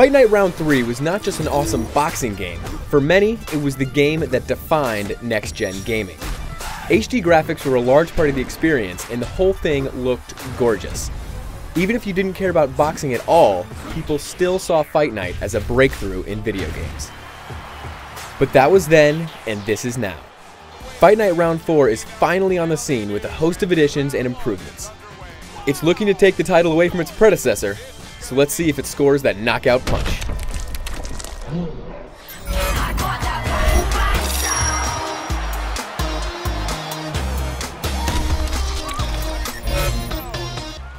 Fight Night Round 3 was not just an awesome boxing game. For many, it was the game that defined next-gen gaming. HD graphics were a large part of the experience, and the whole thing looked gorgeous. Even if you didn't care about boxing at all, people still saw Fight Night as a breakthrough in video games. But that was then, and this is now. Fight Night Round 4 is finally on the scene with a host of additions and improvements. It's looking to take the title away from its predecessor, so let's see if it scores that knockout punch.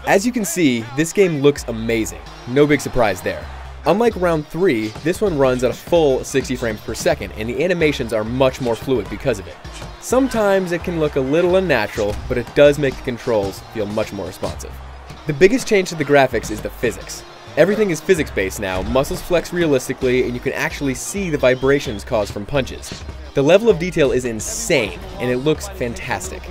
As you can see, this game looks amazing. No big surprise there. Unlike Round 3, this one runs at a full 60 frames per second, and the animations are much more fluid because of it. Sometimes it can look a little unnatural, but it does make the controls feel much more responsive. The biggest change to the graphics is the physics. Everything is physics-based now, muscles flex realistically, and you can actually see the vibrations caused from punches. The level of detail is insane, and it looks fantastic.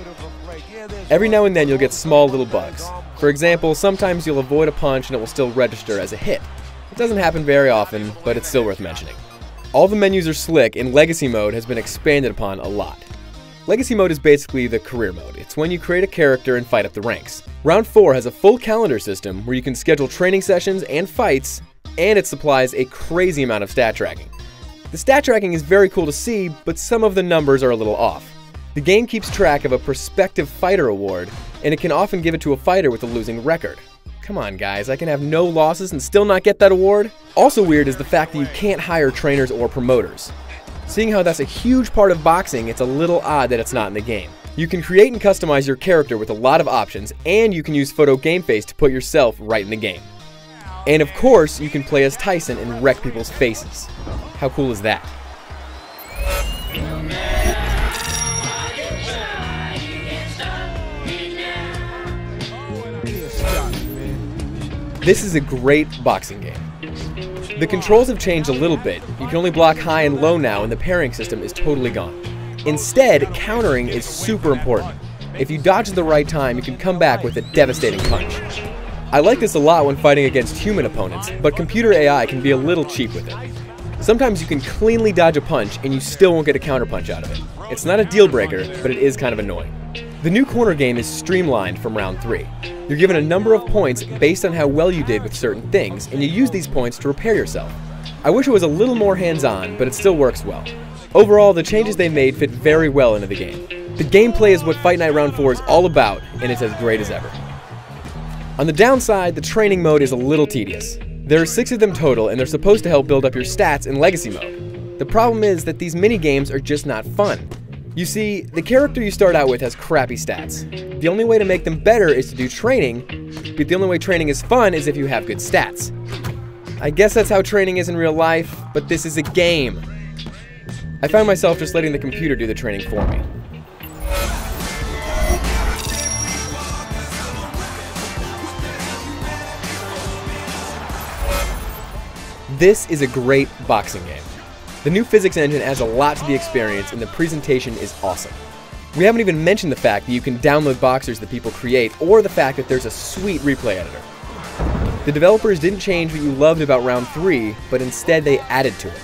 Every now and then you'll get small little bugs. For example, sometimes you'll avoid a punch and it will still register as a hit. It doesn't happen very often, but it's still worth mentioning. All the menus are slick, and Legacy Mode has been expanded upon a lot. Legacy Mode is basically the career mode. It's when you create a character and fight up the ranks. Round 4 has a full calendar system where you can schedule training sessions and fights, and it supplies a crazy amount of stat tracking. The stat tracking is very cool to see, but some of the numbers are a little off. The game keeps track of a prospective fighter award, and it can often give it to a fighter with a losing record. Come on guys, I can have no losses and still not get that award? Also weird is the fact that you can't hire trainers or promoters. Seeing how that's a huge part of boxing, it's a little odd that it's not in the game. You can create and customize your character with a lot of options, and you can use Photo Game Face to put yourself right in the game. And of course, you can play as Tyson and wreck people's faces. How cool is that? This is a great boxing game. The controls have changed a little bit. You can only block high and low now, and the parrying system is totally gone. Instead, countering is super important. If you dodge at the right time, you can come back with a devastating punch. I like this a lot when fighting against human opponents, but computer AI can be a little cheap with it. Sometimes you can cleanly dodge a punch and you still won't get a counterpunch out of it. It's not a deal breaker, but it is kind of annoying. The new corner game is streamlined from Round 3. You're given a number of points based on how well you did with certain things, and you use these points to repair yourself. I wish it was a little more hands-on, but it still works well. Overall, the changes they made fit very well into the game. The gameplay is what Fight Night Round 4 is all about, and it's as great as ever. On the downside, the training mode is a little tedious. There are 6 of them total, and they're supposed to help build up your stats in Legacy Mode. The problem is that these mini-games are just not fun. You see, the character you start out with has crappy stats. The only way to make them better is to do training, but the only way training is fun is if you have good stats. I guess that's how training is in real life, but this is a game. I found myself just letting the computer do the training for me. This is a great boxing game. The new physics engine adds a lot to the experience, and the presentation is awesome. We haven't even mentioned the fact that you can download boxers that people create, or the fact that there's a sweet replay editor. The developers didn't change what you loved about Round 3, but instead they added to it.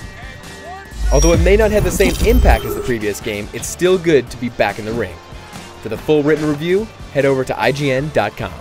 Although it may not have the same impact as the previous game, it's still good to be back in the ring. For the full written review, head over to IGN.com.